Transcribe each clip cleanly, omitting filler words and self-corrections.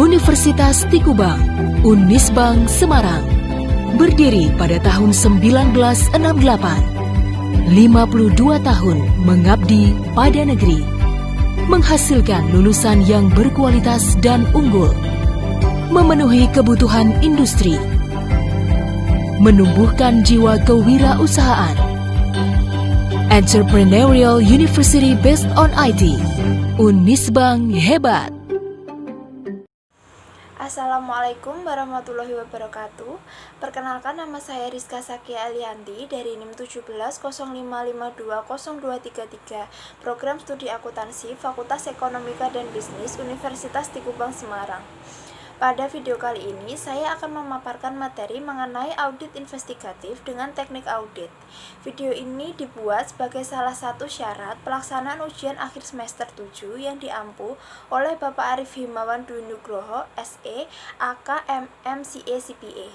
Universitas Tikubang, Unisbang Semarang, berdiri pada tahun 1968. 52 tahun mengabdi pada negeri, menghasilkan lulusan yang berkualitas dan unggul, memenuhi kebutuhan industri, menumbuhkan jiwa kewirausahaan. Entrepreneurial University based on IT, Unisbang hebat. Assalamualaikum warahmatullahi wabarakatuh. Perkenalkan, nama saya Rizka Sakia Alianti dari NIM 1705520233, Program Studi Akuntansi, Fakultas Ekonomika dan Bisnis, Universitas Tikubang Semarang. Pada video kali ini, saya akan memaparkan materi mengenai audit investigatif dengan teknik audit. Video ini dibuat sebagai salah satu syarat pelaksanaan ujian akhir semester 7 yang diampu oleh Bapak Arif Himawan Dwi Nugroho, SE, AK, MCA, CPA.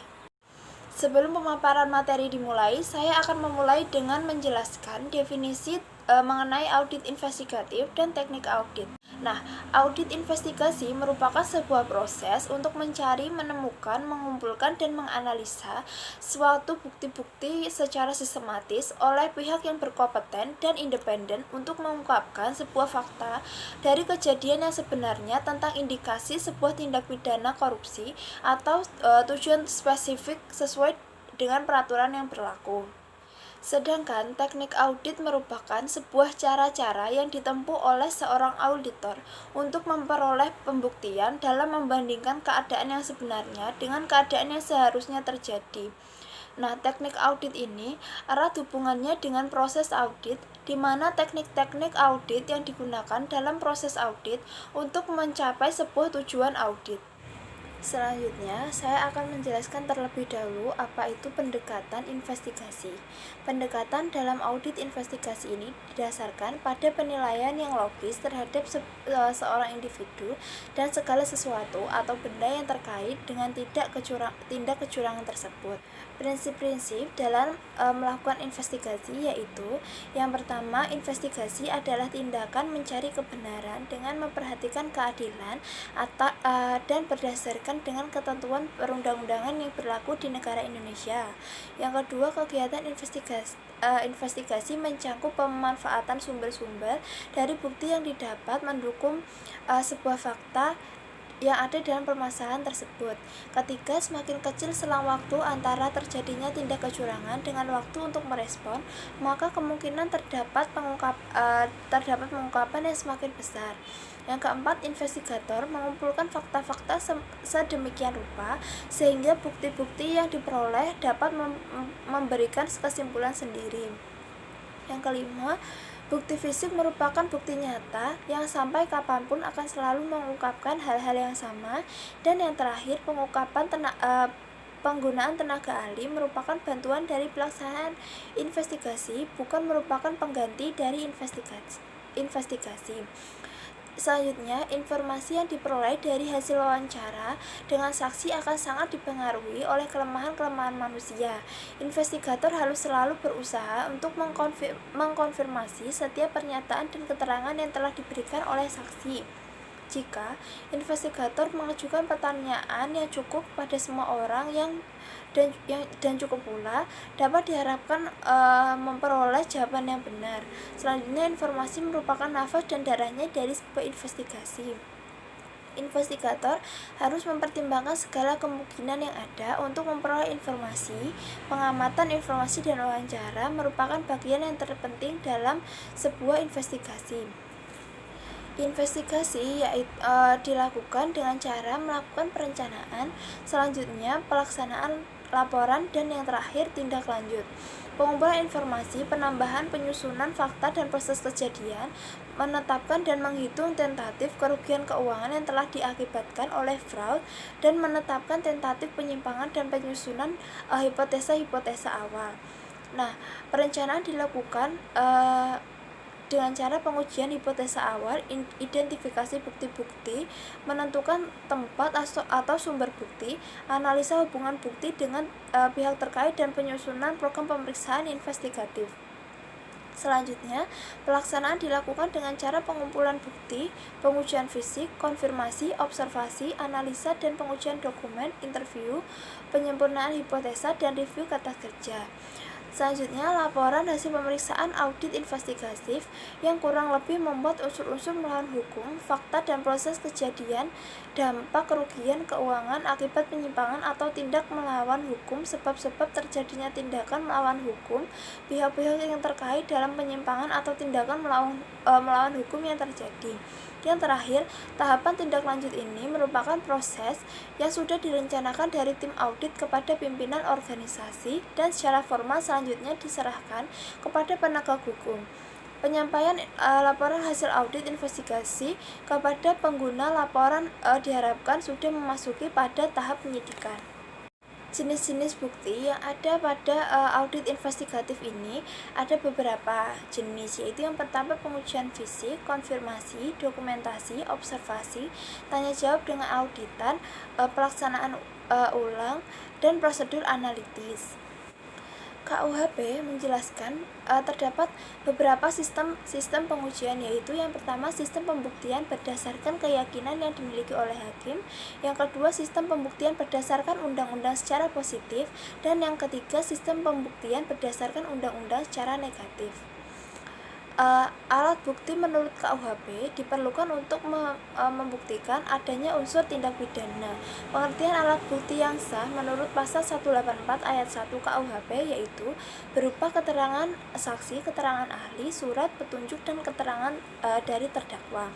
Sebelum pemaparan materi dimulai, saya akan memulai dengan menjelaskan definisi mengenai audit investigatif dan teknik audit. Nah, audit investigasi merupakan sebuah proses untuk mencari, menemukan, mengumpulkan, dan menganalisa suatu bukti-bukti secara sistematis oleh pihak yang berkompeten dan independen untuk mengungkapkan sebuah fakta dari kejadian yang sebenarnya tentang indikasi sebuah tindak pidana korupsi atau tujuan spesifik sesuai dengan peraturan yang berlaku. Sedangkan teknik audit merupakan sebuah cara-cara yang ditempuh oleh seorang auditor untuk memperoleh pembuktian dalam membandingkan keadaan yang sebenarnya dengan keadaan yang seharusnya terjadi. Nah, teknik audit ini erat hubungannya dengan proses audit, di mana teknik-teknik audit yang digunakan dalam proses audit untuk mencapai sebuah tujuan audit. Selanjutnya, saya akan menjelaskan terlebih dahulu apa itu pendekatan investigasi. Pendekatan dalam audit investigasi ini didasarkan pada penilaian yang logis terhadap seorang individu dan segala sesuatu atau benda yang terkait dengan tindak kecurangan tersebut. Prinsip-prinsip dalam melakukan investigasi yaitu: yang pertama, investigasi adalah tindakan mencari kebenaran dengan memperhatikan keadilan dan berdasarkan dengan ketentuan perundang-undangan yang berlaku di negara Indonesia. Yang kedua, kegiatan investigasi mencangkup pemanfaatan sumber-sumber dari bukti yang didapat mendukung sebuah fakta yang ada dalam permasalahan tersebut. Ketiga, semakin kecil selang waktu antara terjadinya tindak kecurangan dengan waktu untuk merespon, maka kemungkinan terdapat pengungkapan yang semakin besar. Yang keempat, investigator mengumpulkan fakta-fakta sedemikian rupa sehingga bukti-bukti yang diperoleh dapat memberikan kesimpulan sendiri. Yang kelima, bukti fisik merupakan bukti nyata yang sampai kapanpun akan selalu mengungkapkan hal-hal yang sama. Dan yang terakhir, penggunaan tenaga ahli merupakan bantuan dari pelaksanaan investigasi, bukan merupakan pengganti dari investigasi. Selanjutnya, informasi yang diperoleh dari hasil wawancara dengan saksi akan sangat dipengaruhi oleh kelemahan-kelemahan manusia. Investigator harus selalu berusaha untuk mengkonfirmasi setiap pernyataan dan keterangan yang telah diberikan oleh saksi. Jika investigator mengajukan pertanyaan yang cukup pada semua orang dan cukup pula, dapat diharapkan memperoleh jawaban yang benar. Selanjutnya, informasi merupakan nafas dan darahnya dari sebuah investigasi. Investigator harus mempertimbangkan segala kemungkinan yang ada untuk memperoleh informasi. Pengamatan informasi dan wawancara merupakan bagian yang terpenting dalam sebuah investigasi. Investigasi dilakukan dengan cara melakukan perencanaan, selanjutnya pelaksanaan laporan, dan yang terakhir tindak lanjut. Pengumpulan informasi, penambahan, penyusunan fakta dan proses kejadian, menetapkan dan menghitung tentatif kerugian keuangan yang telah diakibatkan oleh fraud, dan menetapkan tentatif penyimpangan dan penyusunan hipotesa-hipotesa awal. Nah, perencanaan dilakukan dengan cara pengujian hipotesa awal, identifikasi bukti-bukti, menentukan tempat atau sumber bukti, analisa hubungan bukti dengan pihak terkait, dan penyusunan program pemeriksaan investigatif. Selanjutnya, pelaksanaan dilakukan dengan cara pengumpulan bukti, pengujian fisik, konfirmasi, observasi, analisa dan pengujian dokumen, interview, penyempurnaan hipotesa, dan review kata kerja. Selanjutnya, laporan hasil pemeriksaan audit investigatif yang kurang lebih membuat unsur-unsur melawan hukum, fakta dan proses kejadian, dampak kerugian keuangan akibat penyimpangan atau tindak melawan hukum, sebab-sebab terjadinya tindakan melawan hukum, pihak-pihak yang terkait dalam penyimpangan atau tindakan melawan hukum yang terjadi. Yang terakhir, tahapan tindak lanjut ini merupakan proses yang sudah direncanakan dari tim audit kepada pimpinan organisasi dan secara formal selanjutnya diserahkan kepada penegak hukum. Penyampaian laporan hasil audit investigasi kepada pengguna laporan diharapkan sudah memasuki pada tahap penyidikan. Jenis-jenis bukti yang ada pada audit investigatif ini ada beberapa jenis, yaitu yang pertama pengujian fisik, konfirmasi, dokumentasi, observasi, tanya jawab dengan auditan, pelaksanaan ulang, dan prosedur analitis. KUHP menjelaskan terdapat beberapa sistem pengujian, yaitu yang pertama sistem pembuktian berdasarkan keyakinan yang dimiliki oleh hakim, yang kedua sistem pembuktian berdasarkan undang-undang secara positif, dan yang ketiga sistem pembuktian berdasarkan undang-undang secara negatif. Alat bukti menurut KUHP diperlukan untuk membuktikan adanya unsur tindak pidana. Pengertian alat bukti yang sah menurut pasal 184 ayat 1 KUHP yaitu berupa keterangan saksi, keterangan ahli, surat petunjuk, dan keterangan dari terdakwa.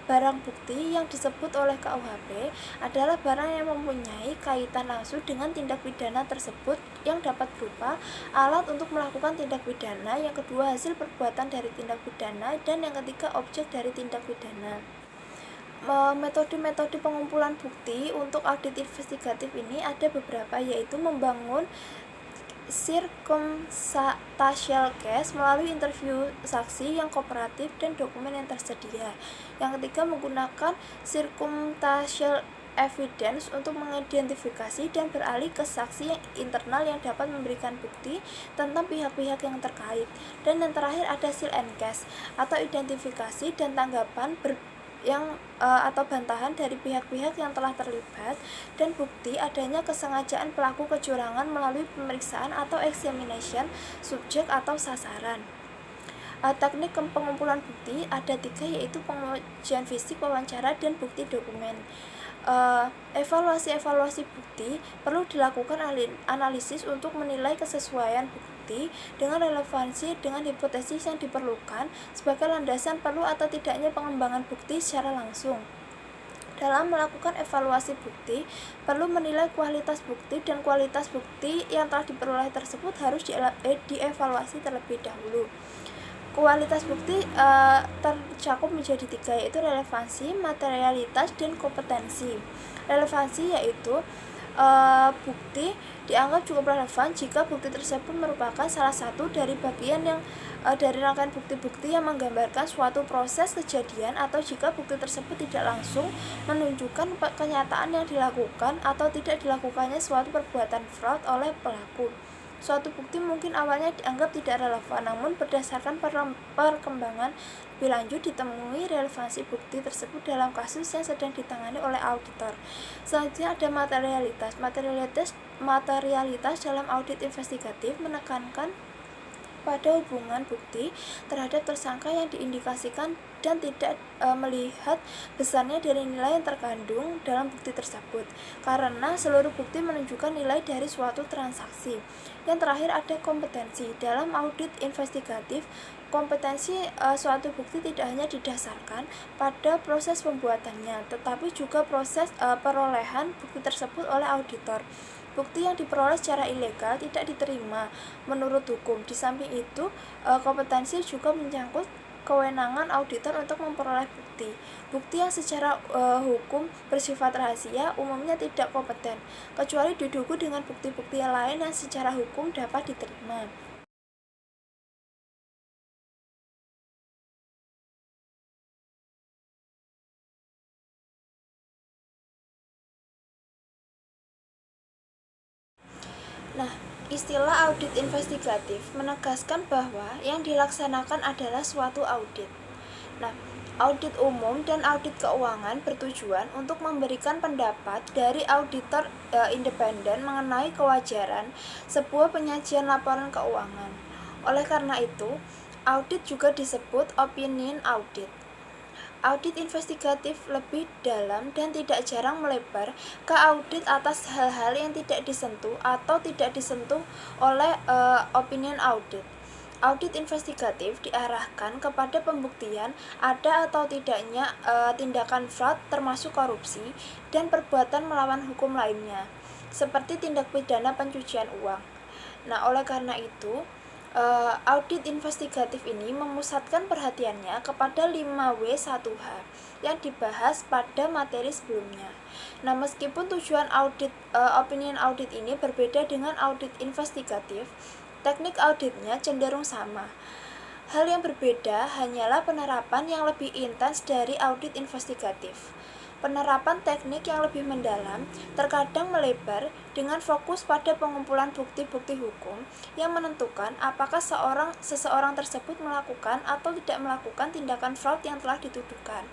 Barang bukti yang disebut oleh KUHP adalah barang yang mempunyai kaitan langsung dengan tindak pidana tersebut, yang dapat berupa alat untuk melakukan tindak pidana, yang kedua hasil perbuatan dari tindak pidana, dan yang ketiga objek dari tindak pidana. Metode-metode pengumpulan bukti untuk audit investigatif ini ada beberapa, yaitu membangun circumstantial case melalui interview saksi yang kooperatif dan dokumen yang tersedia. Yang ketiga, menggunakan circumstantial evidence untuk mengidentifikasi dan beralih ke saksi yang internal yang dapat memberikan bukti tentang pihak-pihak yang terkait. Dan yang terakhir ada seal and case atau identifikasi dan tanggapan atau bantahan dari pihak-pihak yang telah terlibat dan bukti adanya kesengajaan pelaku kecurangan melalui pemeriksaan atau examination subjek atau sasaran. Teknik pengumpulan bukti ada 3, yaitu pengujian fisik, wawancara, dan bukti dokumen. Evaluasi bukti perlu dilakukan analisis untuk menilai kesesuaian bukti dengan relevansi dengan hipotesis yang diperlukan sebagai landasan perlu atau tidaknya pengembangan bukti secara langsung. Dalam melakukan evaluasi bukti, perlu menilai kualitas bukti, dan kualitas bukti yang telah diperoleh tersebut harus dievaluasi terlebih dahulu. Kualitas bukti tercakup menjadi 3, yaitu relevansi, materialitas, dan kompetensi. Relevansi yaitu bukti dianggap cukup relevan jika bukti tersebut merupakan salah satu dari bagian yang dari rangkaian bukti-bukti yang menggambarkan suatu proses kejadian, atau jika bukti tersebut tidak langsung menunjukkan kenyataan yang dilakukan atau tidak dilakukannya suatu perbuatan fraud oleh pelaku. Suatu bukti mungkin awalnya dianggap tidak relevan, namun berdasarkan perkembangan lebih lanjut ditemui relevansi bukti tersebut dalam kasus yang sedang ditangani oleh auditor. Selanjutnya ada materialitas. Materialitas dalam audit investigatif menekankan pada hubungan bukti terhadap tersangka yang diindikasikan dan tidak melihat besarnya dari nilai yang terkandung dalam bukti tersebut, karena seluruh bukti menunjukkan nilai dari suatu transaksi. Yang terakhir ada kompetensi. Dalam audit investigatif, kompetensi suatu bukti tidak hanya didasarkan pada proses pembuatannya, tetapi juga proses perolehan bukti tersebut oleh auditor. Bukti yang diperoleh secara ilegal tidak diterima menurut hukum. Di samping itu, kompetensi juga menyangkut kewenangan auditor untuk memperoleh bukti. Bukti yang secara hukum bersifat rahasia umumnya tidak kompeten, kecuali didukung dengan bukti-bukti yang lain yang secara hukum dapat diterima. Nah, Istilah audit investigatif menegaskan bahwa yang dilaksanakan adalah suatu audit. Nah, audit umum dan audit keuangan bertujuan untuk memberikan pendapat dari auditor independen mengenai kewajaran sebuah penyajian laporan keuangan. Oleh karena itu, audit juga disebut opinion audit. Audit investigatif lebih dalam dan tidak jarang melebar ke audit atas hal-hal yang tidak disentuh atau tidak disentuh oleh opinion audit. Audit investigatif diarahkan kepada pembuktian ada atau tidaknya tindakan fraud termasuk korupsi dan perbuatan melawan hukum lainnya, seperti tindak pidana pencucian uang. Nah, oleh karena itu, audit investigatif ini memusatkan perhatiannya kepada 5W1H yang dibahas pada materi sebelumnya. Nah, meskipun tujuan audit opinion audit ini berbeda dengan audit investigatif, teknik auditnya cenderung sama. Hal yang berbeda hanyalah penerapan yang lebih intens dari audit investigatif. Penerapan teknik yang lebih mendalam terkadang melebar dengan fokus pada pengumpulan bukti-bukti hukum yang menentukan apakah seseorang tersebut melakukan atau tidak melakukan tindakan fraud yang telah dituduhkan.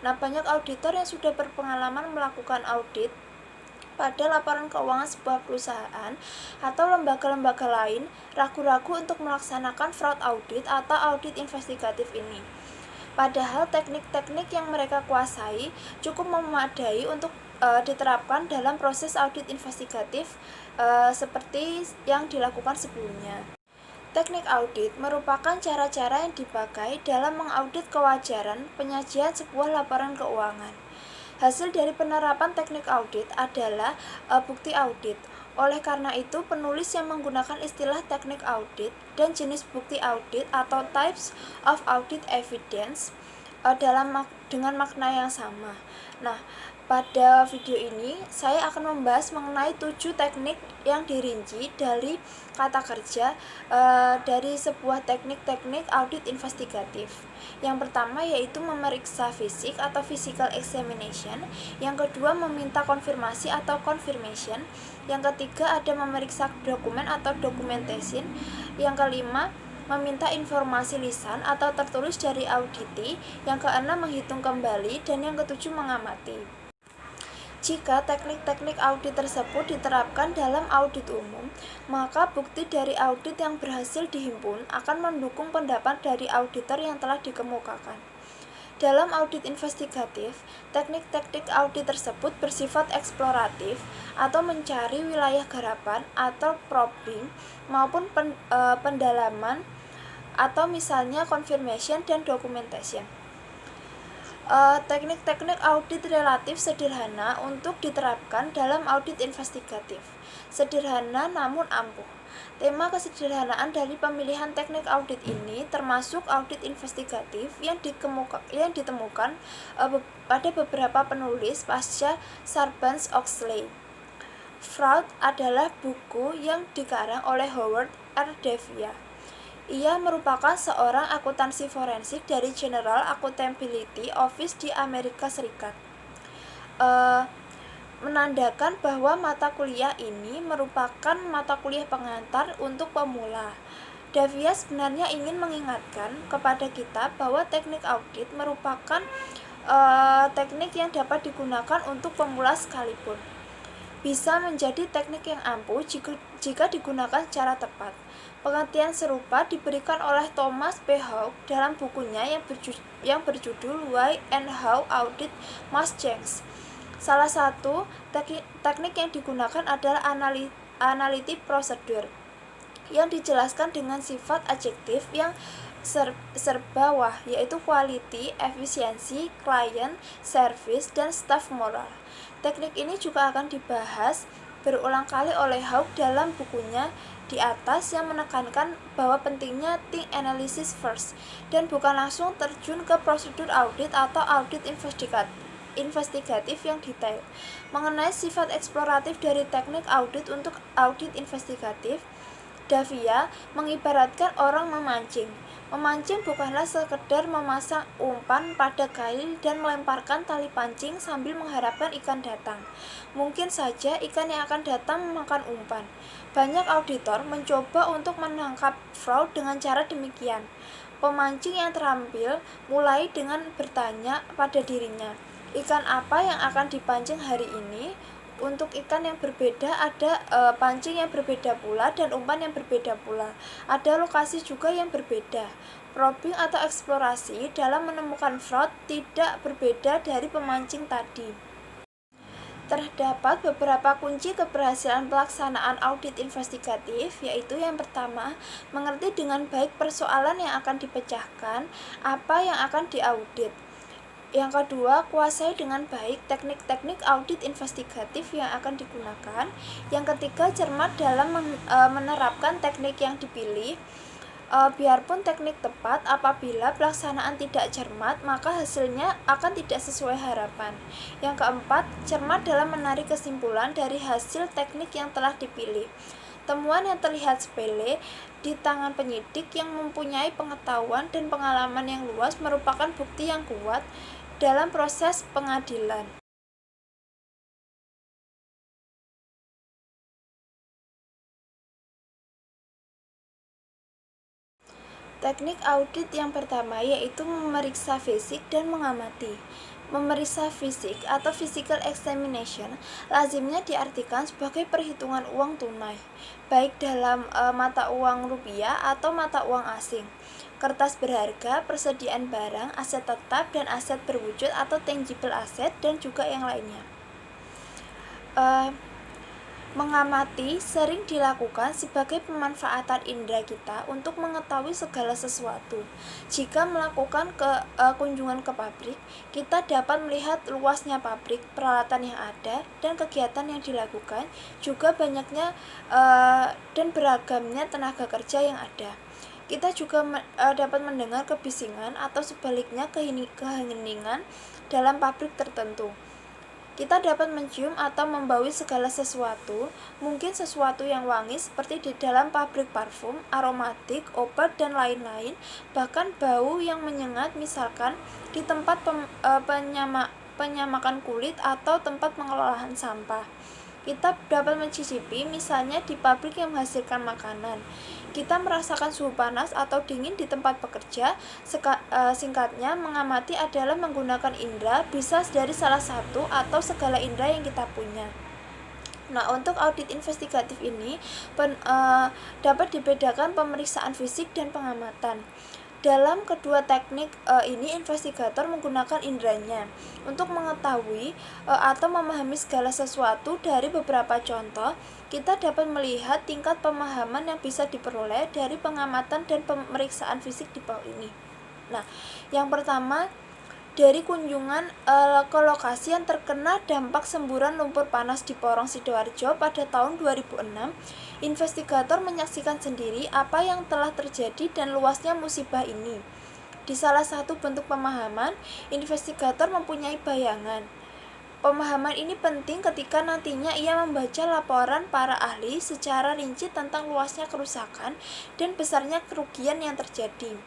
Nah, banyak auditor yang sudah berpengalaman melakukan audit pada laporan keuangan sebuah perusahaan atau lembaga-lembaga lain ragu-ragu untuk melaksanakan fraud audit atau audit investigatif ini. Padahal teknik-teknik yang mereka kuasai cukup memadai untuk diterapkan dalam proses audit investigatif seperti yang dilakukan sebelumnya. Teknik audit merupakan cara-cara yang dipakai dalam mengaudit kewajaran penyajian sebuah laporan keuangan. Hasil dari penerapan teknik audit adalah bukti audit. Oleh karena itu, penulis yang menggunakan istilah teknik audit dan jenis bukti audit atau types of audit evidence dengan makna yang sama. Nah, pada video ini saya akan membahas mengenai 7 teknik yang dirinci dari kata kerja dari sebuah teknik-teknik audit investigatif. Yang pertama yaitu memeriksa fisik atau physical examination, yang kedua meminta konfirmasi atau confirmation, yang ketiga ada memeriksa dokumen atau documentation, yang kelima meminta informasi lisan atau tertulis dari auditi, yang keenam menghitung kembali, dan yang ketujuh mengamati. Jika teknik-teknik audit tersebut diterapkan dalam audit umum, maka bukti dari audit yang berhasil dihimpun akan mendukung pendapat dari auditor yang telah dikemukakan. Dalam audit investigatif, teknik-teknik audit tersebut bersifat eksploratif atau mencari wilayah garapan atau probing maupun pendalaman atau misalnya confirmation dan documentation. Teknik-teknik audit relatif sederhana untuk diterapkan dalam audit investigatif. Sederhana namun ampuh. Tema kesederhanaan dari pemilihan teknik audit ini termasuk audit investigatif yang ditemukan pada beberapa penulis pasca Sarbanes-Oxley. Fraud adalah buku yang dikarang oleh Howard R. Davia. Ia merupakan seorang akuntansi forensik dari General Accountability Office di Amerika Serikat. Menandakan bahwa mata kuliah ini merupakan mata kuliah pengantar untuk pemula. Davia sebenarnya ingin mengingatkan kepada kita bahwa teknik audit merupakan teknik yang dapat digunakan untuk pemula sekalipun. Bisa menjadi teknik yang ampuh jika digunakan secara tepat. Pengertian serupa diberikan oleh Thomas P. Hawke dalam bukunya yang berjudul Why and How Audit Must Change. Salah satu teknik yang digunakan adalah analytic procedure yang dijelaskan dengan sifat adjektif yang serba wah, yaitu quality, efisiensi, client, service, dan staff moral. Teknik ini juga akan dibahas berulang kali oleh Hawke dalam bukunya di atas yang menekankan bahwa pentingnya think analysis first dan bukan langsung terjun ke prosedur audit atau audit investigatif yang detail. Mengenai sifat eksploratif dari teknik audit untuk audit investigatif, Davia mengibaratkan orang memancing. Memancing bukanlah sekedar memasang umpan pada kail dan melemparkan tali pancing sambil mengharapkan ikan datang. Mungkin saja ikan yang akan datang memakan umpan. Banyak auditor mencoba untuk menangkap fraud dengan cara demikian. Pemancing yang terampil mulai dengan bertanya pada dirinya, ikan apa yang akan dipancing hari ini? Untuk ikan yang berbeda ada pancing yang berbeda pula dan umpan yang berbeda pula. Ada lokasi juga yang berbeda. Probing atau eksplorasi dalam menemukan fraud tidak berbeda dari pemancing tadi. Terdapat beberapa kunci keberhasilan pelaksanaan audit investigatif, yaitu yang pertama, mengerti dengan baik persoalan yang akan dipecahkan, apa yang akan diaudit. Yang kedua, kuasai dengan baik teknik-teknik audit investigatif yang akan digunakan. Yang ketiga, cermat dalam menerapkan teknik yang dipilih. Biarpun teknik tepat, apabila pelaksanaan tidak cermat, maka hasilnya akan tidak sesuai harapan. Yang keempat, cermat dalam menarik kesimpulan dari hasil teknik yang telah dipilih. Temuan yang terlihat sepele di tangan penyidik yang mempunyai pengetahuan dan pengalaman yang luas merupakan bukti yang kuat dalam proses pengadilan. Teknik audit yang pertama yaitu memeriksa fisik dan mengamati. Memeriksa fisik atau physical examination lazimnya diartikan sebagai perhitungan uang tunai, baik dalam mata uang rupiah atau mata uang asing, kertas berharga, persediaan barang, aset tetap dan aset berwujud atau tangible asset, dan juga yang lainnya. Mengamati sering dilakukan sebagai pemanfaatan indera kita untuk mengetahui segala sesuatu. Jika melakukan kunjungan ke pabrik, kita dapat melihat luasnya pabrik, peralatan yang ada, dan kegiatan yang dilakukan, juga banyaknya dan beragamnya tenaga kerja yang ada. Kita juga dapat mendengar kebisingan atau sebaliknya keheningan dalam pabrik tertentu. Kita dapat mencium atau membaui segala sesuatu, mungkin sesuatu yang wangi seperti di dalam pabrik parfum, aromatik, obat, dan lain-lain, bahkan bau yang menyengat misalkan di tempat penyamakan kulit atau tempat pengelolaan sampah. Kita dapat mencicipi misalnya di pabrik yang menghasilkan makanan. Kita merasakan suhu panas atau dingin di tempat bekerja. Singkatnya, mengamati adalah menggunakan indera, bisa dari salah satu atau segala indera yang kita punya. Nah, untuk audit investigatif ini dapat dibedakan pemeriksaan fisik dan pengamatan. Dalam kedua teknik ini, investigator menggunakan inderanya untuk mengetahui atau memahami segala sesuatu. Dari beberapa contoh, kita dapat melihat tingkat pemahaman yang bisa diperoleh dari pengamatan dan pemeriksaan fisik di bawah ini. Nah, yang pertama, dari kunjungan ke lokasi yang terkena dampak semburan lumpur panas di Porong Sidoarjo pada tahun 2006, investigator menyaksikan sendiri apa yang telah terjadi dan luasnya musibah ini. Di salah satu bentuk pemahaman, investigator mempunyai bayangan. Pemahaman ini penting ketika nantinya ia membaca laporan para ahli secara rinci tentang luasnya kerusakan dan besarnya kerugian yang terjadi.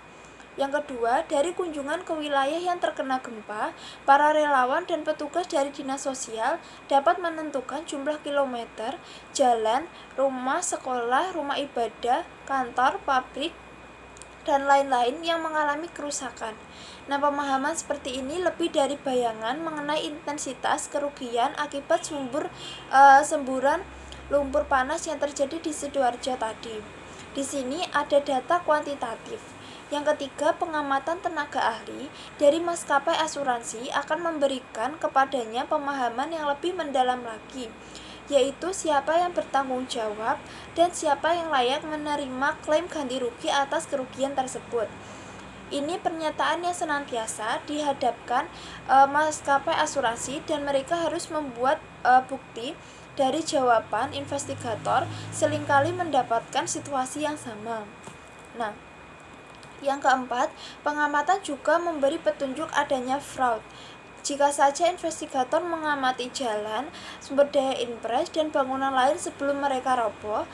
Yang kedua, dari kunjungan ke wilayah yang terkena gempa, para relawan dan petugas dari dinas sosial dapat menentukan jumlah kilometer jalan, rumah, sekolah, rumah ibadah, kantor, pabrik, dan lain-lain yang mengalami kerusakan. Nah, pemahaman seperti ini lebih dari bayangan mengenai intensitas kerugian akibat semburan lumpur panas yang terjadi di Sidoarjo tadi. Di sini ada data kuantitatif. Yang ketiga, pengamatan tenaga ahli dari maskapai asuransi akan memberikan kepadanya pemahaman yang lebih mendalam lagi, yaitu siapa yang bertanggung jawab dan siapa yang layak menerima klaim ganti rugi atas kerugian tersebut. Ini pernyataan yang senantiasa dihadapkan maskapai asuransi dan mereka harus membuat bukti dari jawaban investigator seringkali mendapatkan situasi yang sama. Nah, yang keempat, pengamatan juga memberi petunjuk adanya fraud. Jika saja investigator mengamati jalan, sumber daya infras, dan bangunan lain sebelum mereka roboh,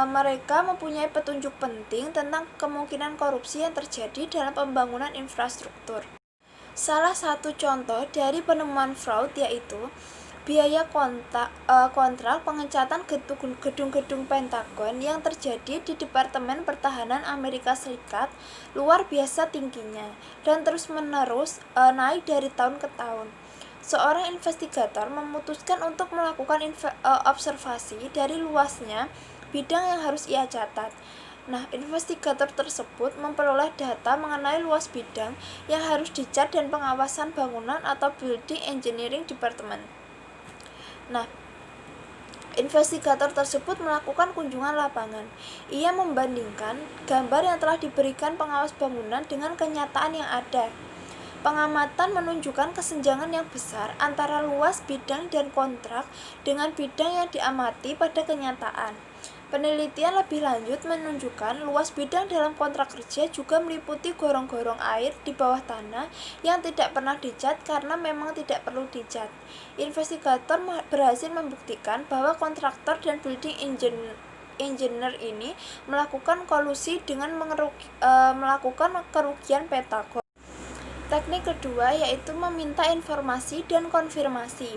mereka mempunyai petunjuk penting tentang kemungkinan korupsi yang terjadi dalam pembangunan infrastruktur. Salah satu contoh dari penemuan fraud yaitu biaya kontrak pengecatan gedung-gedung Pentagon yang terjadi di Departemen Pertahanan Amerika Serikat luar biasa tingginya dan terus-menerus naik dari tahun ke tahun. Seorang investigator memutuskan untuk melakukan observasi dari luasnya bidang yang harus ia catat. Nah, investigator tersebut memperoleh data mengenai luas bidang yang harus dicat dan pengawasan bangunan atau Building Engineering Department. Nah, investigator tersebut melakukan kunjungan lapangan. Ia membandingkan gambar yang telah diberikan pengawas bangunan dengan kenyataan yang ada. Pengamatan menunjukkan kesenjangan yang besar antara luas bidang dan kontrak dengan bidang yang diamati pada kenyataan. Penelitian lebih lanjut menunjukkan luas bidang dalam kontrak kerja juga meliputi gorong-gorong air di bawah tanah yang tidak pernah dicat karena memang tidak perlu dicat. Investigator berhasil membuktikan bahwa kontraktor dan building engineer ini melakukan kolusi dengan melakukan kerugian Pentagon. Teknik kedua yaitu meminta informasi dan konfirmasi.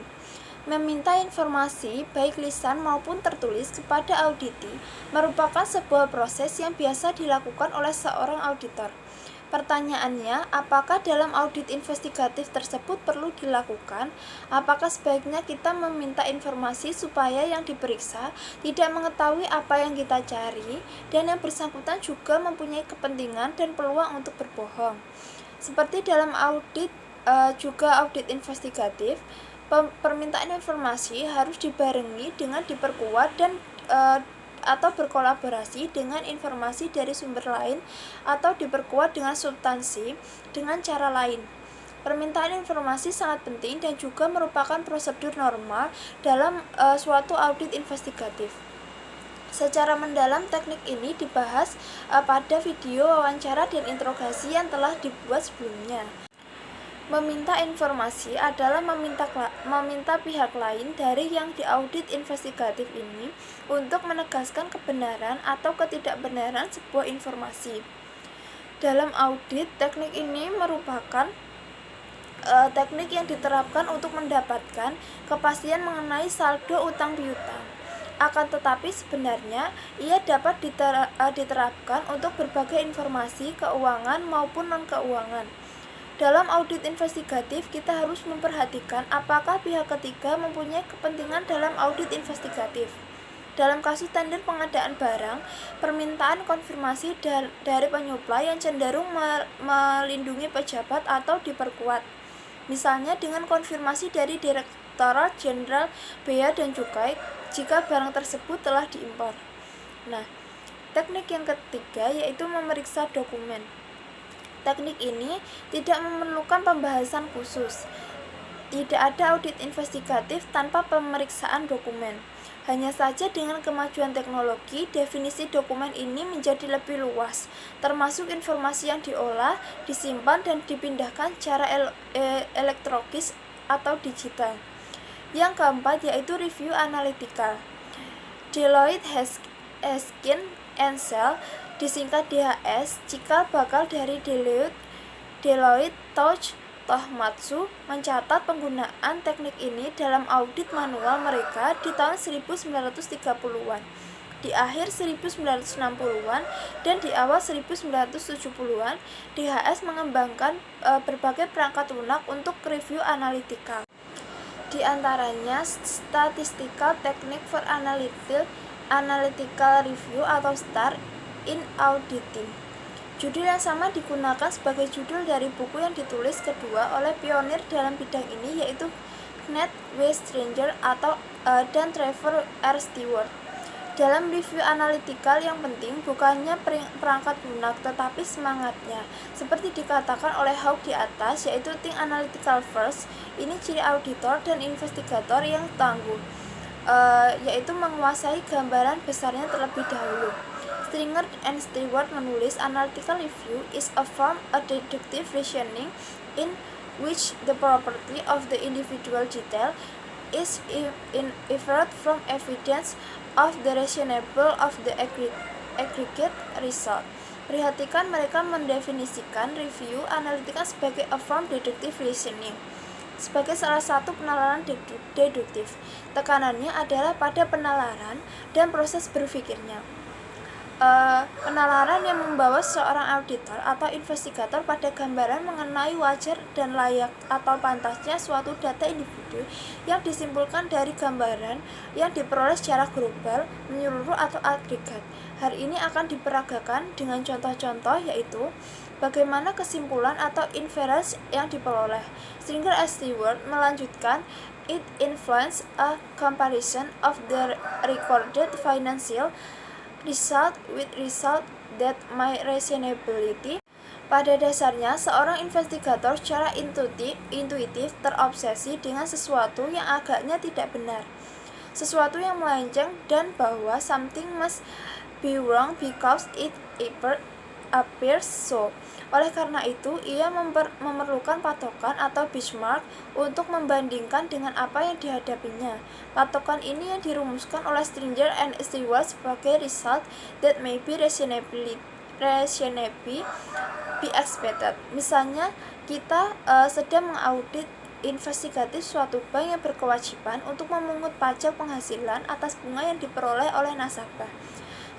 Meminta informasi, baik lisan maupun tertulis, kepada auditi merupakan sebuah proses yang biasa dilakukan oleh seorang auditor. Pertanyaannya, apakah dalam audit investigatif tersebut perlu dilakukan? Apakah sebaiknya kita meminta informasi supaya yang diperiksa tidak mengetahui apa yang kita cari, dan yang bersangkutan juga mempunyai kepentingan dan peluang untuk berbohong? Seperti dalam audit, juga audit investigatif, permintaan informasi harus dibarengi dengan diperkuat dan atau berkolaborasi dengan informasi dari sumber lain atau diperkuat dengan substansi dengan cara lain. Permintaan informasi sangat penting dan juga merupakan prosedur normal dalam suatu audit investigatif. Secara mendalam teknik ini dibahas pada video wawancara dan interogasi yang telah dibuat sebelumnya. Meminta informasi adalah meminta pihak lain dari yang diaudit investigatif ini untuk menegaskan kebenaran atau ketidakbenaran sebuah informasi. Dalam audit, teknik ini merupakan teknik yang diterapkan untuk mendapatkan kepastian mengenai saldo utang piutang. Akan tetapi sebenarnya ia dapat diterapkan untuk berbagai informasi keuangan maupun non-keuangan. Dalam audit investigatif, kita harus memperhatikan apakah pihak ketiga mempunyai kepentingan dalam audit investigatif. Dalam kasus tender pengadaan barang, permintaan konfirmasi dari penyuplai yang cenderung melindungi pejabat atau diperkuat. Misalnya dengan konfirmasi dari Direktorat Jenderal Bea dan Cukai jika barang tersebut telah diimpor. Nah, teknik yang ketiga yaitu memeriksa dokumen. Teknik ini tidak memerlukan pembahasan khusus. Tidak ada audit investigatif tanpa pemeriksaan dokumen. Hanya saja dengan kemajuan teknologi, definisi dokumen ini menjadi lebih luas, termasuk informasi yang diolah, disimpan, dan dipindahkan secara elektronis atau digital. Yang keempat yaitu review analytical. Deloitte Haskins & Sells, disingkat DHS, cikal bakal dari Deloitte Touch Tohmatsu, mencatat penggunaan teknik ini dalam audit manual mereka di tahun 1930-an, di akhir 1960-an, dan di awal 1970-an. DHS mengembangkan berbagai perangkat lunak untuk review analytical. Di antaranya Statistical Technique for Analytical Review atau STAR in Auditing. Judul yang sama digunakan sebagai judul dari buku yang ditulis kedua oleh pionir dalam bidang ini, yaitu Kenneth W. Stranger dan Trevor R. Stewart. Dalam review analytical yang penting bukannya perangkat lunak tetapi semangatnya. Seperti dikatakan oleh Hawke di atas, yaitu think analytical first. Ini ciri auditor dan investigator yang tangguh, yaitu menguasai gambaran besarnya terlebih dahulu. Stringer and Stewart menulis, analytical review is a form of deductive reasoning in which the property of the individual detail is inferred from evidence of the reasonable of the aggregate result. Perhatikan mereka mendefinisikan review analitika sebagai a form deductive reasoning, sebagai salah satu penalaran deduktif. Tekanannya adalah pada penalaran dan proses berpikirnya. Penalaran yang membawa seorang auditor atau investigator pada gambaran mengenai wajar dan layak atau pantasnya suatu data individu yang disimpulkan dari gambaran yang diperoleh secara global, menyeluruh atau agregat. Hal ini akan diperagakan dengan contoh-contoh, yaitu bagaimana kesimpulan atau inference yang diperoleh. Stringer and Stewart melanjutkan, it influences a comparison of the recorded financial result with result that my reasonability. Pada dasarnya, seorang investigator secara intuitif terobsesi dengan sesuatu yang agaknya tidak benar, sesuatu yang melenceng, dan bahwa something must be wrong because it appears so. Oleh karena itu, ia memerlukan patokan atau benchmark untuk membandingkan dengan apa yang dihadapinya. Patokan ini yang dirumuskan oleh Stringer and Stewart sebagai result that may be reasonably be expected. Misalnya, kita sedang mengaudit investigatif suatu bank yang berkewajiban untuk memungut pajak penghasilan atas bunga yang diperoleh oleh nasabah.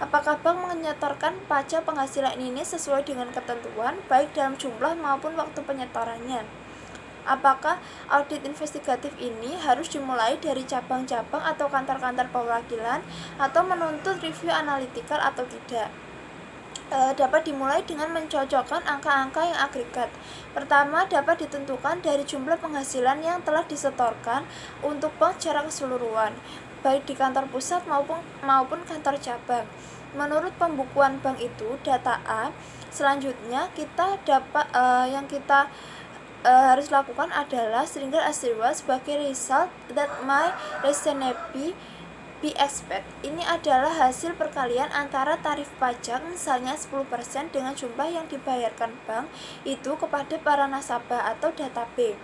Apakah bank menyetorkan pajak penghasilan ini sesuai dengan ketentuan, baik dalam jumlah maupun waktu penyetorannya? Apakah audit investigatif ini harus dimulai dari cabang-cabang atau kantor-kantor perwakilan, atau menuntut review analitikal atau tidak? Dapat dimulai dengan mencocokkan angka-angka yang agregat. Pertama, dapat ditentukan dari jumlah penghasilan yang telah disetorkan untuk bank secara keseluruhan, baik di kantor pusat maupun kantor cabang. Menurut pembukuan bank itu, data A. Selanjutnya, harus lakukan adalah Stringer and Stewart sebagai result that my reasonably be expect. Ini adalah hasil perkalian antara tarif pajak, misalnya 10% dengan jumlah yang dibayarkan bank itu kepada para nasabah, atau data B.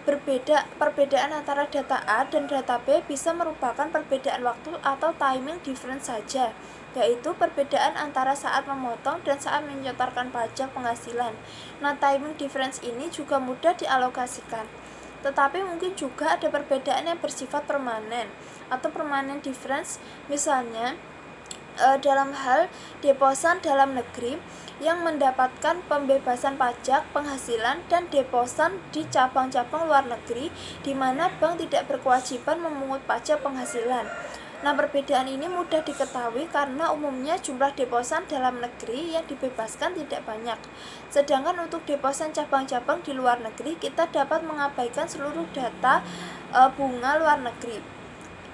Perbedaan antara data A dan data B bisa merupakan perbedaan waktu atau timing difference saja, yaitu perbedaan antara saat memotong dan saat menyetorkan pajak penghasilan. Nah, timing difference ini juga mudah dialokasikan. Tetapi mungkin juga ada perbedaan yang bersifat permanen atau permanent difference, misalnya dalam hal deposan dalam negeri yang mendapatkan pembebasan pajak penghasilan dan deposan di cabang-cabang luar negeri di mana bank tidak berkewajiban memungut pajak penghasilan. Nah, perbedaan ini mudah diketahui karena umumnya jumlah deposan dalam negeri yang dibebaskan tidak banyak. Sedangkan untuk deposan cabang-cabang di luar negeri, kita dapat mengabaikan seluruh data bunga luar negeri.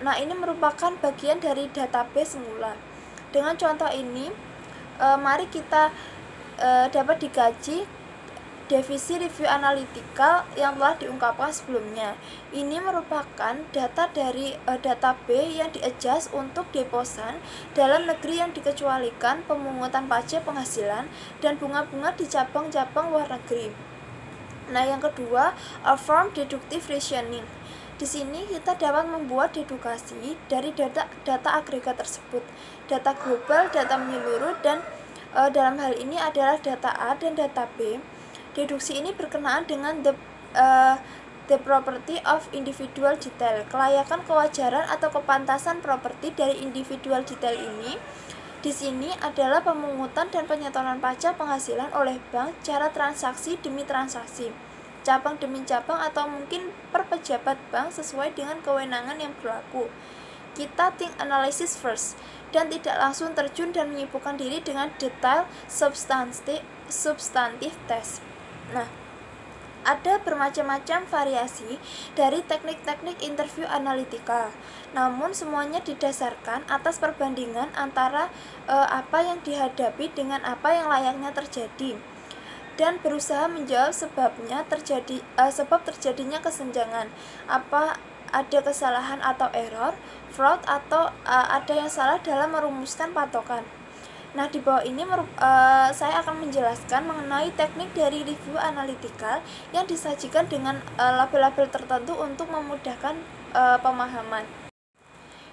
Nah, ini merupakan bagian dari database semula. Dengan contoh ini, mari kita dapat dikaji divisi review analitikal yang telah diungkapkan sebelumnya. Ini merupakan data dari data B yang di-adjust untuk deposan dalam negeri yang dikecualikan pemungutan pajak penghasilan dan bunga-bunga di cabang-cabang luar negeri. Nah, yang kedua, a form deductive reasoning. Di sini kita dapat membuat dedukasi dari data agregat tersebut, data global, data menyeluruh, dan dalam hal ini adalah data A dan data B. Deduksi ini berkenaan dengan the property of individual detail. Kelayakan, kewajaran, atau kepantasan properti dari individual detail ini di sini adalah pemungutan dan penyetoran pajak penghasilan oleh bank secara transaksi demi transaksi, cabang demi cabang, atau mungkin per pejabat bank sesuai dengan kewenangan yang berlaku. Kita think analysis first dan tidak langsung terjun dan menyibukkan diri dengan detail substantif test. Nah, ada bermacam-macam variasi dari teknik-teknik interview analitika, namun semuanya didasarkan atas perbandingan antara apa yang dihadapi dengan apa yang layaknya terjadi, dan berusaha menjawab sebab terjadinya kesenjangan. Apa ada kesalahan atau error, fraud, atau ada yang salah dalam merumuskan patokan. Nah, di bawah ini saya akan menjelaskan mengenai teknik dari review analitikal yang disajikan dengan label-label tertentu untuk memudahkan pemahaman.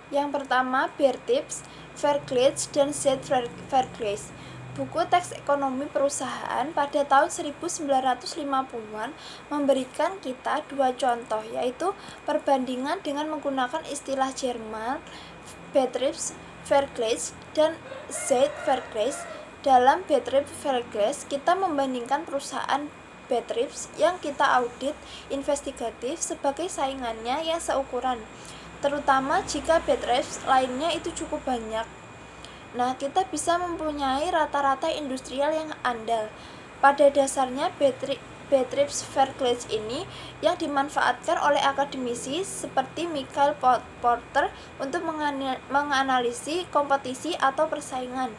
Yang pertama, Bear Tips, Vergleich, dan Z. Vergleich. Buku teks ekonomi perusahaan pada tahun 1950-an memberikan kita dua contoh, yaitu perbandingan dengan menggunakan istilah Jerman, Betriebs Vergleich dan Z. Vergleich. Dalam Betriebs Vergleich, kita membandingkan perusahaan Betriebs yang kita audit investigatif sebagai saingannya yang seukuran, terutama jika Betriebs lainnya itu cukup banyak. Nah, kita bisa mempunyai rata-rata industrial yang andal. Pada dasarnya, Betriebs Vergleich ini yang dimanfaatkan oleh akademisi seperti Michael Porter untuk menganalisis kompetisi atau persaingan.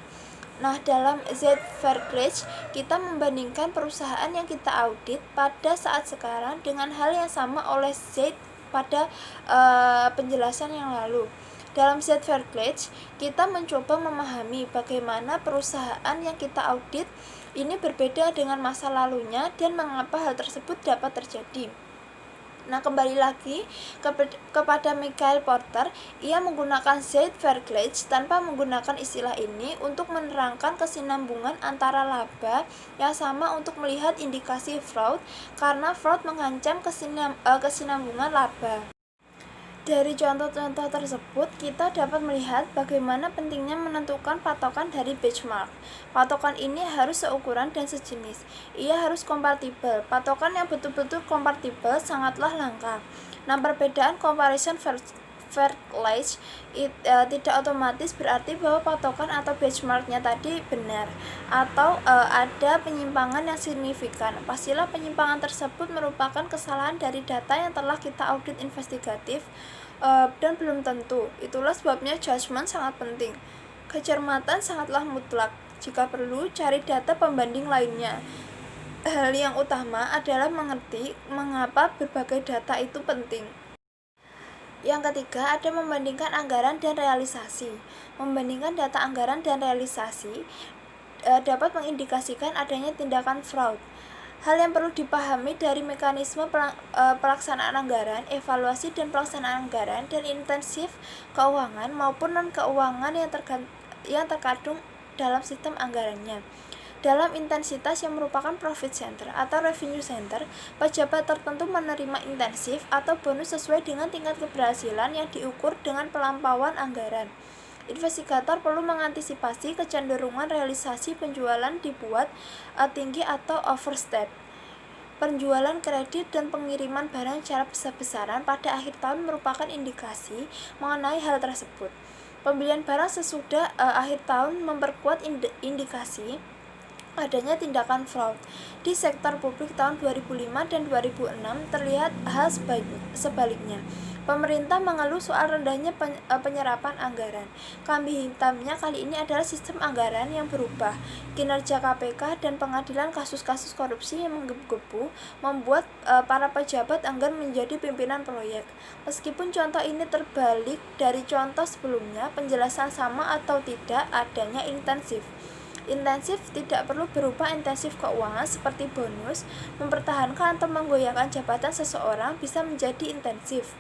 Nah, dalam Z. Vergleich, kita membandingkan perusahaan yang kita audit pada saat sekarang dengan hal yang sama oleh Z pada penjelasan yang lalu. Dalam Z. Vergleich, kita mencoba memahami bagaimana perusahaan yang kita audit ini berbeda dengan masa lalunya dan mengapa hal tersebut dapat terjadi. Nah, kembali lagi kepada Michael Porter, ia menggunakan Z. Vergleich tanpa menggunakan istilah ini untuk menerangkan kesinambungan antara laba yang sama untuk melihat indikasi fraud, karena fraud mengancam kesinambungan laba. Dari contoh-contoh tersebut, kita dapat melihat bagaimana pentingnya menentukan patokan dari benchmark. Patokan ini harus seukuran dan sejenis. Ia harus kompatibel. Patokan yang betul-betul kompatibel sangatlah langka. Nah, perbedaan comparison Vergleich tidak otomatis berarti bahwa patokan atau benchmarknya tadi benar atau ada penyimpangan yang signifikan. Pastilah penyimpangan tersebut merupakan kesalahan dari data yang telah kita audit investigatif dan belum tentu. Itulah sebabnya judgement sangat penting. Kecermatan sangatlah mutlak. Jika perlu, cari data pembanding lainnya. Hal yang utama adalah mengerti mengapa berbagai data itu penting. Yang ketiga, ada membandingkan anggaran dan realisasi. Membandingkan data anggaran dan realisasi dapat mengindikasikan adanya tindakan fraud. Hal yang perlu dipahami dari mekanisme pelaksanaan anggaran, evaluasi dan pelaksanaan anggaran, dan intensif keuangan maupun non-keuangan yang terkandung dalam sistem anggarannya. Dalam intensitas yang merupakan profit center atau revenue center, pejabat tertentu menerima intensif atau bonus sesuai dengan tingkat keberhasilan yang diukur dengan pelampauan anggaran. Investigator perlu mengantisipasi kecenderungan realisasi penjualan dibuat tinggi atau overstep. Penjualan kredit dan pengiriman barang secara besar-besaran pada akhir tahun merupakan indikasi mengenai hal tersebut. Pembelian barang sesudah akhir tahun memperkuat indikasi adanya tindakan fraud. Di sektor publik tahun 2005 dan 2006 terlihat hal sebaliknya. Pemerintah mengeluh soal rendahnya penyerapan anggaran. Kambing hitamnya kali ini adalah sistem anggaran yang berubah. Kinerja KPK dan pengadilan kasus-kasus korupsi yang menggebu-gebu membuat para pejabat enggan menjadi pimpinan proyek. Meskipun contoh ini terbalik dari contoh sebelumnya, penjelasan sama atau tidak adanya intensif. Intensif tidak perlu berupa intensif keuangan seperti bonus, mempertahankan atau menggoyahkan jabatan seseorang bisa menjadi intensif.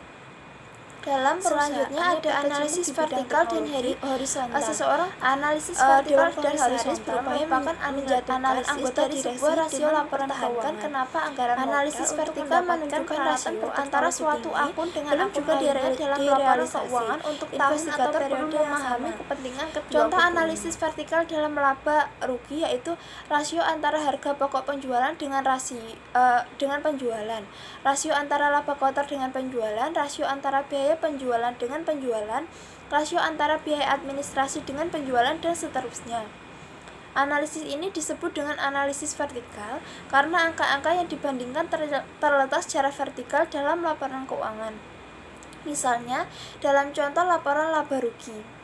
Dalam selanjutnya ada analisis vertikal dan horizontal. Seseorang analisis vertikal dan horizontal merupakan analisis anggota dari sebuah rasio laporan keuangan. Kenapa anggaran analisis vertikal menunjukkan rasio antara suatu akun dengan akun lainnya dalam laporan keuangan untuk tahun atau periode memahami kepentingan kedua. Contoh analisis vertikal dalam laba rugi yaitu rasio antara harga pokok penjualan dengan penjualan, rasio antara laba kotor dengan penjualan, rasio antara biaya penjualan dengan penjualan, rasio antara biaya administrasi dengan penjualan, dan seterusnya. Analisis ini disebut dengan analisis vertikal karena angka-angka yang dibandingkan terletak secara vertikal dalam laporan keuangan. Misalnya, dalam contoh laporan laba rugi.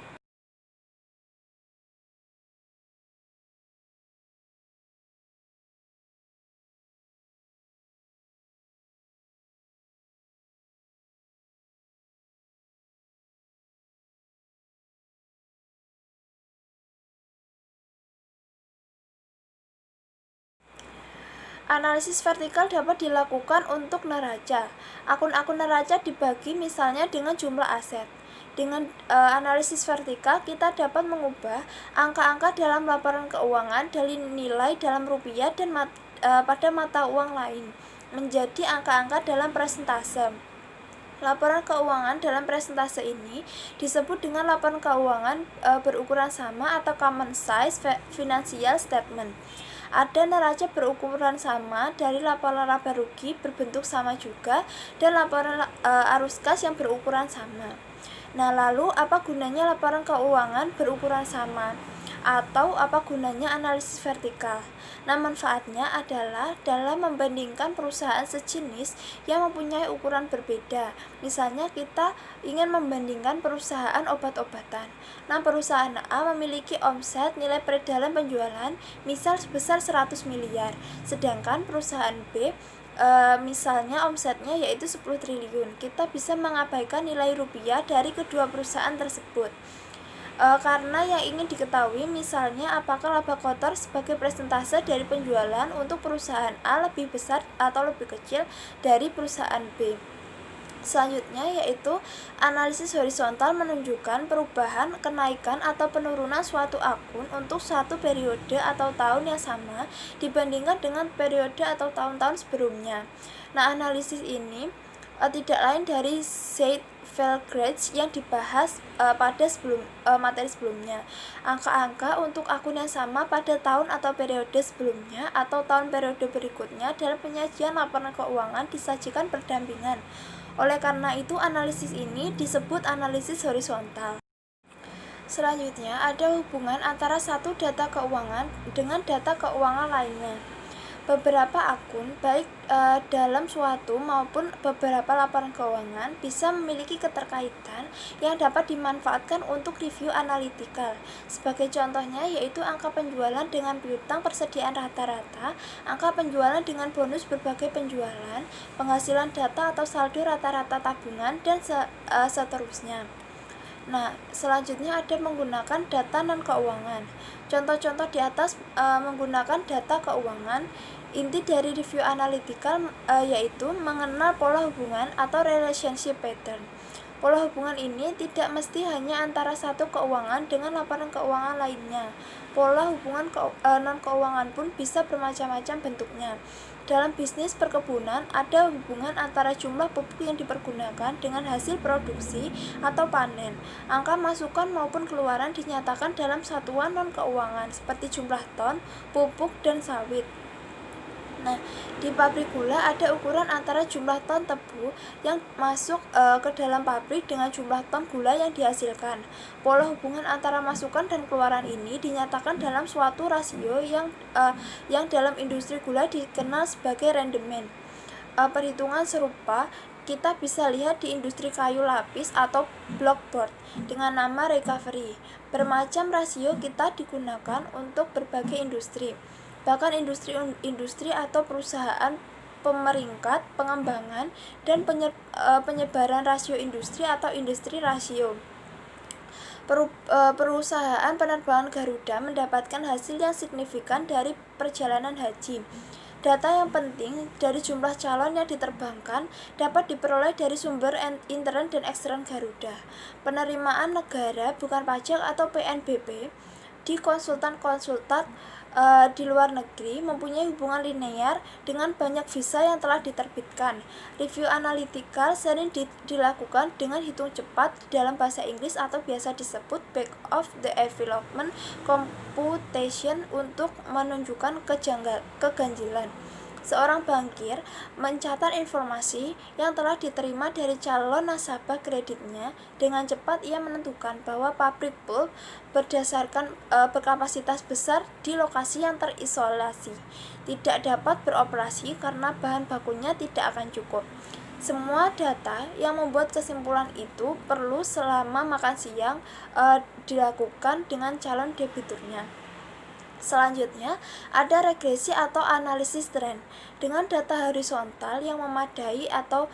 Analisis vertikal dapat dilakukan untuk neraca. Akun-akun neraca dibagi misalnya dengan jumlah aset. Dengan analisis vertikal, kita dapat mengubah angka-angka dalam laporan keuangan dari nilai dalam rupiah dan pada mata uang lain menjadi angka-angka dalam persentase. Laporan keuangan dalam persentase ini disebut dengan laporan keuangan berukuran sama atau common size financial statement. Ada neraca berukuran sama dari laporan laba rugi berbentuk sama juga dan laporan arus kas yang berukuran sama. Nah, lalu apa gunanya laporan keuangan berukuran sama? Atau apa gunanya analisis vertikal? Nah, manfaatnya adalah dalam membandingkan perusahaan sejenis yang mempunyai ukuran berbeda. Misalnya kita ingin membandingkan perusahaan obat-obatan. Nah, perusahaan A memiliki omset nilai peredaran penjualan misal sebesar 100 miliar, sedangkan perusahaan B misalnya omsetnya yaitu 10 triliun. Kita bisa mengabaikan nilai rupiah dari kedua perusahaan tersebut. Karena yang ingin diketahui misalnya apakah laba kotor sebagai persentase dari penjualan untuk perusahaan A lebih besar atau lebih kecil dari perusahaan B. Selanjutnya yaitu analisis horizontal menunjukkan perubahan, kenaikan atau penurunan suatu akun untuk satu periode atau tahun yang sama dibandingkan dengan periode atau tahun-tahun sebelumnya. Nah, analisis ini tidak lain dari Said Felgrades yang dibahas pada materi sebelumnya. Angka-angka untuk akun yang sama pada tahun atau periode sebelumnya atau tahun periode berikutnya dalam penyajian laporan keuangan disajikan berdampingan. Oleh karena itu, analisis ini disebut analisis horizontal. Selanjutnya, ada hubungan antara satu data keuangan dengan data keuangan lainnya. Beberapa akun, baik dalam suatu maupun beberapa laporan keuangan, bisa memiliki keterkaitan yang dapat dimanfaatkan untuk review analitikal. Sebagai contohnya yaitu angka penjualan dengan piutang persediaan rata-rata, angka penjualan dengan bonus berbagai penjualan, penghasilan data atau saldo rata-rata tabungan, dan seterusnya. Nah, selanjutnya ada menggunakan data non-keuangan. Contoh-contoh di atas menggunakan data keuangan. Inti dari review analytical yaitu mengenal pola hubungan atau relationship pattern. Pola hubungan ini tidak mesti hanya antara satu keuangan dengan laporan keuangan lainnya. Pola hubungan non-keuangan pun bisa bermacam-macam bentuknya. Dalam bisnis perkebunan, ada hubungan antara jumlah pupuk yang dipergunakan dengan hasil produksi atau panen. Angka masukan maupun keluaran dinyatakan dalam satuan non-keuangan seperti jumlah ton, pupuk, dan sawit. Nah, di pabrik gula ada ukuran antara jumlah ton tebu yang masuk ke dalam pabrik dengan jumlah ton gula yang dihasilkan. Pola hubungan antara masukan dan keluaran ini dinyatakan dalam suatu rasio yang dalam industri gula dikenal sebagai rendemen. Perhitungan serupa kita bisa lihat di industri kayu lapis atau blockboard dengan nama recovery. Bermacam rasio kita digunakan untuk berbagai industri. Bahkan industri atau perusahaan pemeringkat, pengembangan, dan penyebaran rasio industri atau industri rasio. Perusahaan penerbangan Garuda mendapatkan hasil yang signifikan dari perjalanan haji. Data yang penting dari jumlah calon yang diterbangkan dapat diperoleh dari sumber intern dan ekstern Garuda. Penerimaan negara bukan pajak atau PNBP di konsultan-konsultan di luar negeri mempunyai hubungan linear dengan banyak visa yang telah diterbitkan. Review analytical sering dilakukan dengan hitung cepat dalam bahasa Inggris atau biasa disebut back of the envelope computation untuk menunjukkan keganjilan. Seorang bankir mencatat informasi yang telah diterima dari calon nasabah kreditnya. Dengan cepat ia menentukan bahwa pabrik pulp berdasarkan berkapasitas besar di lokasi yang terisolasi tidak dapat beroperasi karena bahan bakunya tidak akan cukup. Semua data yang membuat kesimpulan itu perlu selama makan siang dilakukan dengan calon debiturnya. Selanjutnya, ada regresi atau analisis tren. Dengan data horizontal yang memadai atau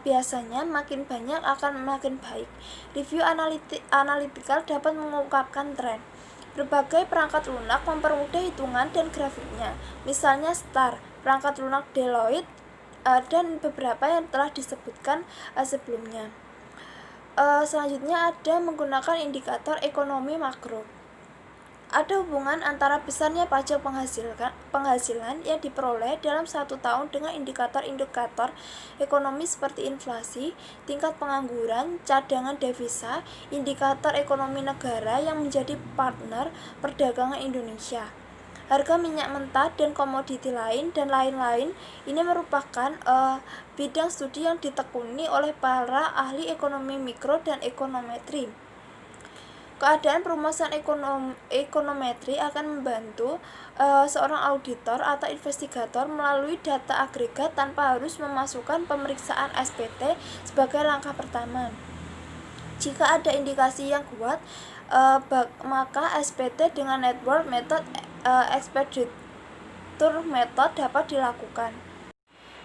biasanya makin banyak akan makin baik. Review analytical dapat mengungkapkan tren. Berbagai perangkat lunak mempermudah hitungan dan grafiknya. Misalnya star, perangkat lunak Deloitte, dan beberapa yang telah disebutkan sebelumnya. Selanjutnya ada menggunakan indikator ekonomi makro. Ada hubungan antara besarnya pajak penghasilan yang diperoleh dalam satu tahun dengan indikator-indikator ekonomi seperti inflasi, tingkat pengangguran, cadangan devisa, indikator ekonomi negara yang menjadi partner perdagangan Indonesia, harga minyak mentah dan komoditi lain dan lain-lain. Ini merupakan bidang studi yang ditekuni oleh para ahli ekonomi mikro dan ekonometri. Keadaan perumusan ekonometri akan membantu seorang auditor atau investigator melalui data agregat tanpa harus memasukkan pemeriksaan SPT sebagai langkah pertama. Jika ada indikasi yang kuat, maka SPT dengan network method, expeditor method dapat dilakukan.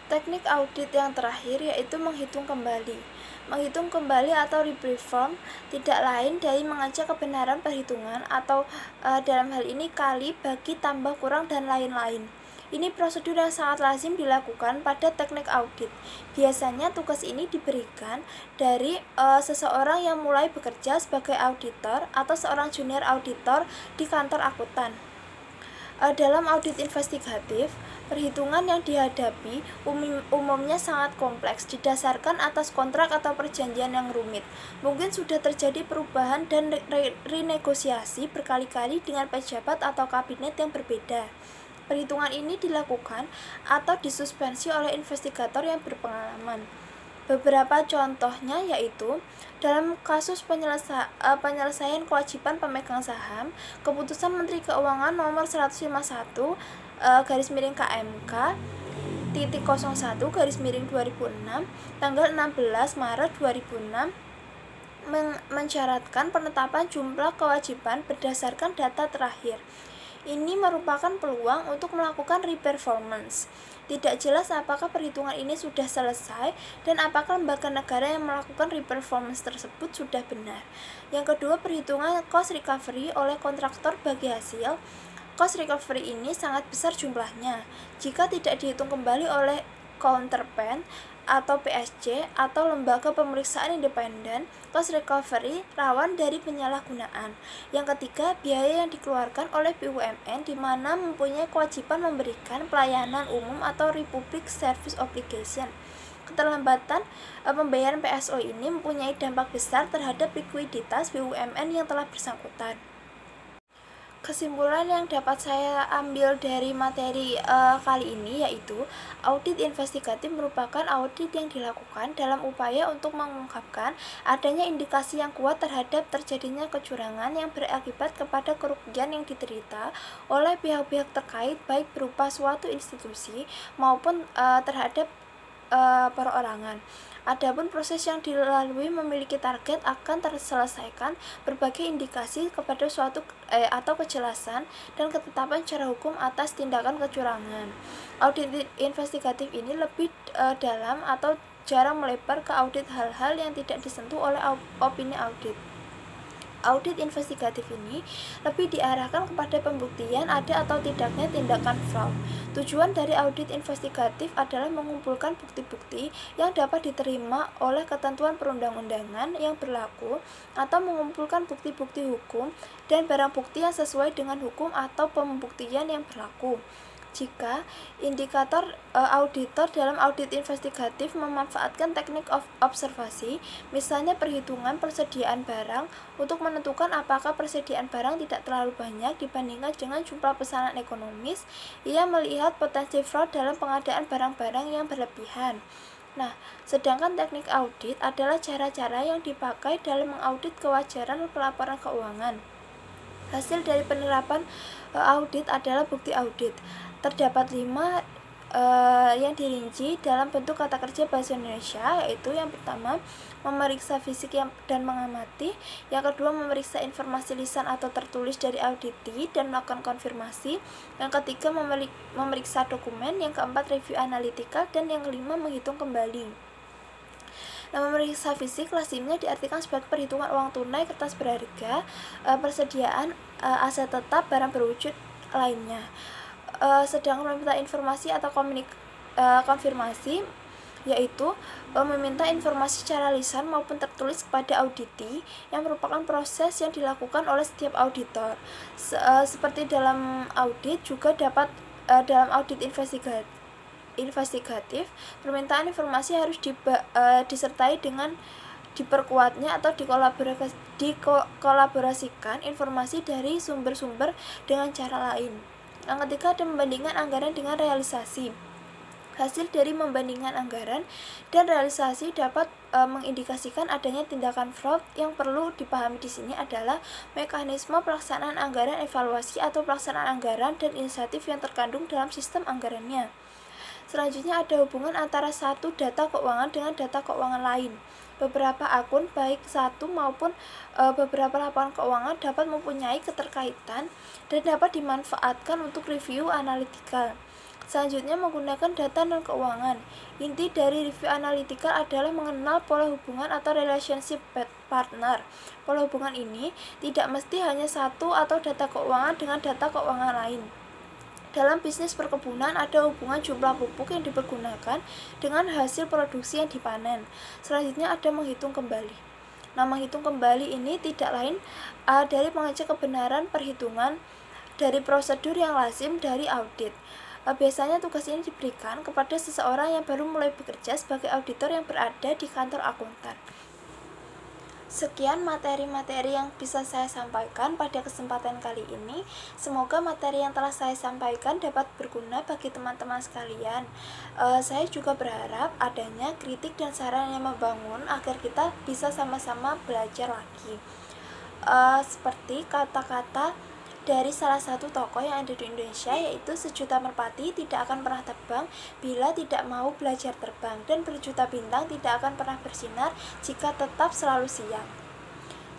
Teknik audit yang terakhir yaitu menghitung kembali. Menghitung kembali atau reperform tidak lain dari mengecek kebenaran perhitungan atau dalam hal ini kali, bagi, tambah, kurang, dan lain-lain. Ini prosedur yang sangat lazim dilakukan pada teknik audit. Biasanya tugas ini diberikan dari seseorang yang mulai bekerja sebagai auditor atau seorang junior auditor di kantor akuntan. Dalam audit investigatif, perhitungan yang dihadapi umumnya sangat kompleks, didasarkan atas kontrak atau perjanjian yang rumit. Mungkin sudah terjadi perubahan dan renegosiasi berkali-kali dengan pejabat atau kabinet yang berbeda. Perhitungan ini dilakukan atau disuspensi oleh investigator yang berpengalaman. Beberapa contohnya yaitu dalam kasus penyelesaian kewajiban pemegang saham, keputusan Menteri Keuangan nomor 151 garis miring KMK titik 01 garis miring 2006 tanggal 16 Maret 2006 mensyaratkan penetapan jumlah kewajiban berdasarkan data terakhir. Ini merupakan peluang untuk melakukan reperformance. Tidak jelas apakah perhitungan ini sudah selesai dan apakah lembaga negara yang melakukan reperformance tersebut sudah benar. Yang kedua, perhitungan cost recovery oleh kontraktor bagi hasil. Cost recovery ini sangat besar jumlahnya. Jika tidak dihitung kembali oleh counterpart atau PSG atau lembaga pemeriksaan independen, cost recovery rawan dari penyalahgunaan. Yang ketiga, biaya yang dikeluarkan oleh BUMN di mana mempunyai kewajiban memberikan pelayanan umum atau Public Service Obligation. Keterlambatan pembayaran PSO ini mempunyai dampak besar terhadap likuiditas BUMN yang telah bersangkutan. Kesimpulan yang dapat saya ambil dari materi kali ini yaitu audit investigatif merupakan audit yang dilakukan dalam upaya untuk mengungkapkan adanya indikasi yang kuat terhadap terjadinya kecurangan yang berakibat kepada kerugian yang diderita oleh pihak-pihak terkait, baik berupa suatu institusi maupun terhadap perorangan. Adapun proses yang dilalui memiliki target akan terselesaikan berbagai indikasi kepada suatu atau kejelasan dan ketetapan secara hukum atas tindakan kecurangan. Audit investigatif ini lebih dalam atau jarang melebar ke audit hal-hal yang tidak disentuh oleh opini audit. Audit investigatif ini lebih diarahkan kepada pembuktian ada atau tidaknya tindakan fraud. Tujuan dari audit investigatif adalah mengumpulkan bukti-bukti yang dapat diterima oleh ketentuan perundang-undangan yang berlaku atau mengumpulkan bukti-bukti hukum dan barang bukti yang sesuai dengan hukum atau pembuktian yang berlaku. Jika indikator auditor dalam audit investigatif memanfaatkan teknik observasi, misalnya perhitungan persediaan barang untuk menentukan apakah persediaan barang tidak terlalu banyak dibandingkan dengan jumlah pesanan ekonomis, ia melihat potensi fraud dalam pengadaan barang-barang yang berlebihan. Nah, sedangkan teknik audit adalah cara-cara yang dipakai dalam mengaudit kewajaran pelaporan keuangan. Hasil dari penerapan audit adalah bukti audit. Terdapat 5 yang dirinci dalam bentuk kata kerja bahasa Indonesia, yaitu yang pertama memeriksa fisik dan mengamati, yang kedua memeriksa informasi lisan atau tertulis dari auditi dan melakukan konfirmasi, yang ketiga memeriksa dokumen, yang keempat review analitikal, dan yang kelima menghitung kembali. Nah, memeriksa fisik lazimnya diartikan sebagai perhitungan uang tunai, kertas berharga, persediaan aset tetap, barang berwujud lainnya. sedang meminta informasi atau konfirmasi, yaitu meminta informasi secara lisan maupun tertulis kepada auditi, yang merupakan proses yang dilakukan oleh setiap auditor. Seperti dalam audit juga dapat dalam audit investigatif, permintaan informasi harus disertai dengan diperkuatnya atau dikolaborasikan informasi dari sumber-sumber dengan cara lain. Yang ketiga, ada membandingkan anggaran dengan realisasi. Hasil dari membandingkan anggaran dan realisasi dapat mengindikasikan adanya tindakan fraud. Yang perlu dipahami di sini adalah mekanisme pelaksanaan anggaran, evaluasi atau pelaksanaan anggaran, dan insentif yang terkandung dalam sistem anggarannya. Selanjutnya, ada hubungan antara satu data keuangan dengan data keuangan lain. Beberapa akun, baik satu maupun beberapa laporan keuangan, dapat mempunyai keterkaitan dan dapat dimanfaatkan untuk review analitikal. Selanjutnya, menggunakan data non keuangan. Inti dari review analitikal adalah mengenal pola hubungan atau relationship partner. Pola hubungan ini tidak mesti hanya satu atau data keuangan dengan data keuangan lain. Dalam bisnis perkebunan, ada hubungan jumlah pupuk yang dipergunakan dengan hasil produksi yang dipanen. Selanjutnya, ada menghitung kembali. Nah, menghitung kembali ini tidak lain dari mengecek kebenaran perhitungan dari prosedur yang lazim dari audit. Biasanya tugas ini diberikan kepada seseorang yang baru mulai bekerja sebagai auditor yang berada di kantor akuntan. Sekian materi-materi yang bisa saya sampaikan pada kesempatan kali ini. Semoga materi yang telah saya sampaikan dapat berguna bagi teman-teman sekalian. Saya juga berharap adanya kritik dan saran yang membangun agar kita bisa sama-sama belajar lagi. Seperti kata-kata dari salah satu tokoh yang ada di Indonesia, yaitu sejuta merpati tidak akan pernah terbang bila tidak mau belajar terbang, dan berjuta bintang tidak akan pernah bersinar jika tetap selalu siang.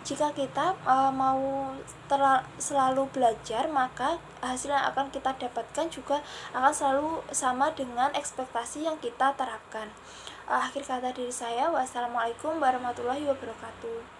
Jika kita mau selalu belajar, maka hasil yang akan kita dapatkan juga akan selalu sama dengan ekspektasi yang kita terapkan. Akhir kata dari saya, wassalamualaikum warahmatullahi wabarakatuh.